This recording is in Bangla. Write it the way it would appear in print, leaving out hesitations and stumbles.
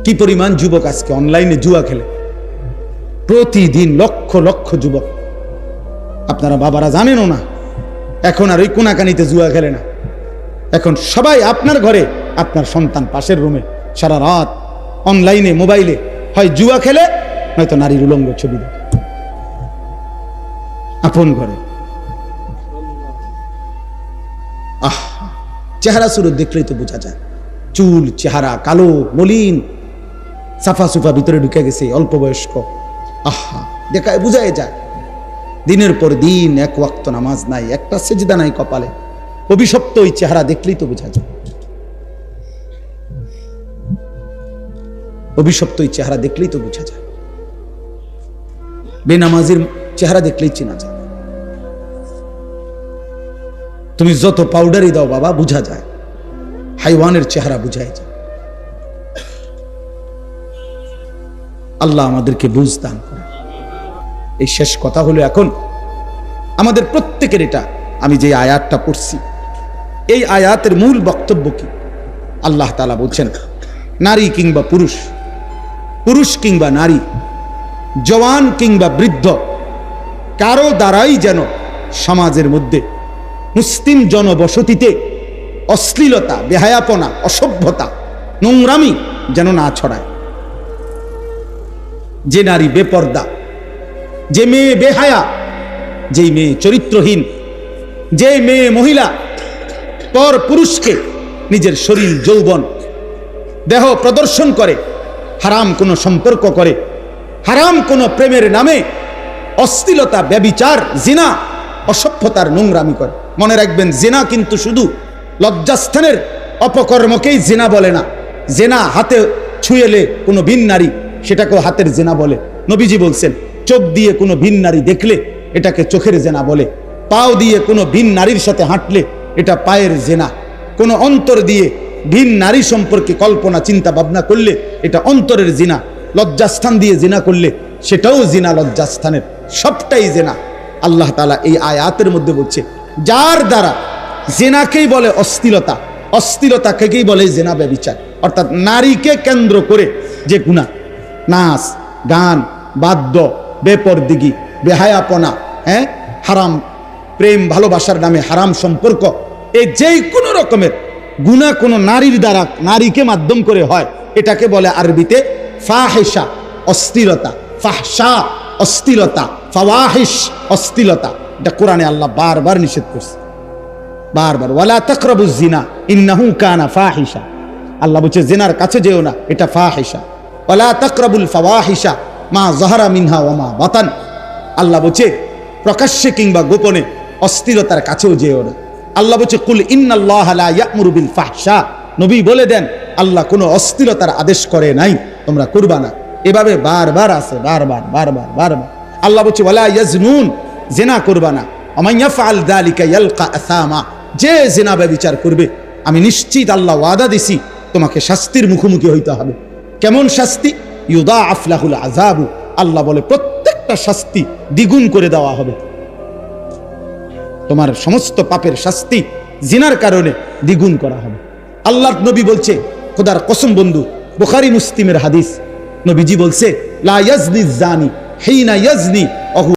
কি পরিমাণ যুবক আজকে অনলাইনে জুয়া খেলে, প্রতিদিন লক্ষ লক্ষ যুবক। আপনারা বাবারা জানেনও না, এখন আর ওই কোনাকানিতে জুয়া খেলে না, এখন সবাই আপনার ঘরে, আপনার সন্তান পাশের রুমে সারা রাত অনলাইনে মোবাইলে হয় জুয়া খেলে, নয়তো নারীর উলঙ্গ ছবি দেখে আপন ঘরে। চেহারা সুরত দেখলেই তো বোঝা যায়, চুল চেহারা কালো মলিন, সাফা সুফা ভিতরে ঢুকে গেছে, অল্প বয়স্ক। দেখায় বুঝাই যায়, দিনের পর দিন এক ওয়াক্ত নামাজ নাই, একটা সেজদা নাই কপালে, অভিশপ্ত ওই চেহারা দেখলেই তো বোঝা যায়, অভিশপ্ত ওই চেহারা দেখলেই তো বোঝা যায়, বেনামাজির চেহারা দেখলেই চেনা যায়। তুমি যত পাউডারই দাও বাবা, বোঝা যায়, হাইওয়ানের চেহারা বুঝাই যায়। আল্লাহ আমাদেরকে বুঝ দান করে। এই শেষ কথা হলো, এখন আমাদের প্রত্যেকের এটা, আমি যে আয়াতটা পড়ছি, এই আয়াতের মূল বক্তব্য কি? আল্লাহ তাআলা বলছেন, নারী কিংবা পুরুষ, পুরুষ কিংবা নারী, জওয়ান কিংবা বৃদ্ধ, কারো দ্বারাই যেন সমাজের মধ্যে, মুসলিম জনবসতিতে অশ্লীলতা, বেহায়াপনা, অসভ্যতা, নোংরামি যেন না ছড়ায়। যে নারী বেপর্দা, যে মেয়ে বেহায়া, যেই মেয়ে চরিত্রহীন, যে মেয়ে মহিলা পর পুরুষকে নিজের শরীর যৌবন দেহ প্রদর্শন করে, হারাম কোনো সম্পর্ক করে, হারাম কোনো প্রেমের নামে অশ্লীলতা, ব্যভিচার, জিনা, অসভ্যতার নোংরামি করে। মনে রাখবেন, জিনা কিন্তু শুধু লজ্জাস্থানের অপকর্মকেই জিনা বলে না। জিনা হাতে ছুঁয়েলে কোনো ভিন নারী, সেটাকেও হাতের জিনা বলে। নবীজি বলছেন, চোখ দিয়ে কোনো ভিন নারী দেখলে এটাকে চোখের জিনা বলে, পাও দিয়ে কোনো ভিন নারীর সাথে হাঁটলে এটা পায়ের জিনা, কোনো অন্তর দিয়ে ভিন নারী সম্পর্কে কল্পনা চিন্তা ভাবনা করলে এটা অন্তরের জিনা, লজ্জাস্থান দিয়ে জিনা করলে সেটাও জিনা, লজ্জাস্থানের সবটাই জিনা। আল্লাহ তাআলা এই আয়াতের মধ্যে বলছে, যার দ্বারা জিনাকেই বলে অশ্লীলতা, অশ্লীলতাকেই বলে জিনা, ব্যভিচার। অর্থাৎ নারীকে কেন্দ্র করে যে গুনাহ, নাচ গান, বাদ্য, বেপরদিগি, বেহায়াপনা, হারাম প্রেম ভালোবাসার নামে হারাম সম্পর্ক, এই যেই কোনো রকমের গুনাহ কোনো নারীর দ্বারা, নারীকে মাধ্যম করে হয়, এটাকে বলে আরবিতে ফাহিশা, অশ্লীলতা, ফাহশা অশ্লীলতা, ফাওয়াহিশ অশ্লীলতা। এটা কোরআনে আল্লাহ বারবার নিষেধ করছে, বারবার, ওয়ালা তাকরাবুজ জিনা ইন্নাহু কানা ফাহিশা। আল্লাহ বলছে জিনার কাছে যেও না, এটা ফাহিশা। ওয়ালা তাকরাবুল ফাওয়াহিশা মা যাহারা মিনহা ওয়া মা বাতান। আল্লাহ বলছে প্রকাশ্যে কিংবা গোপনে অশ্লীলতার কাছেও যেও না। আল্লাহ বলছে কুল ইন্নাল্লাহা লা ইয়া'মুরু বিল ফাহশা। নবী বলে দেন, আল্লাহ কোনো অশ্লীলতার আদেশ করে নাই, তোমরা করবা না। এভাবে বারবার আছে, বারবার বারবার বারবার। আল্লাহ বলছে ওয়ালা ইয়াজনুন, জিনা করবা না। ওয়া ইয়াফআল যালিকা ইয়ালকা আসামা, যে জিনা ব্যভিচার করবে আমি নিশ্চিত আল্লাহ ওয়াদা দিছি তোমাকে শাস্তির মুখোমুখি হইতে হবে। কেমন শাস্তি? ইউদাআফ লাহুল আযাবু, আল্লাহ বলে প্রত্যেকটা শাস্তি দ্বিগুণ করে দেওয়া হবে। তোমার সমস্ত পাপের শাস্তি জিনার কারণে দ্বিগুণ করা হবে। আল্লাহর নবী বলছে, খোদার কসম বন্ধু, বুখারী মুসলিমের হাদিস, নবীজি বলছে লা ইয়াজনি জানি হিনা ইয়াজনি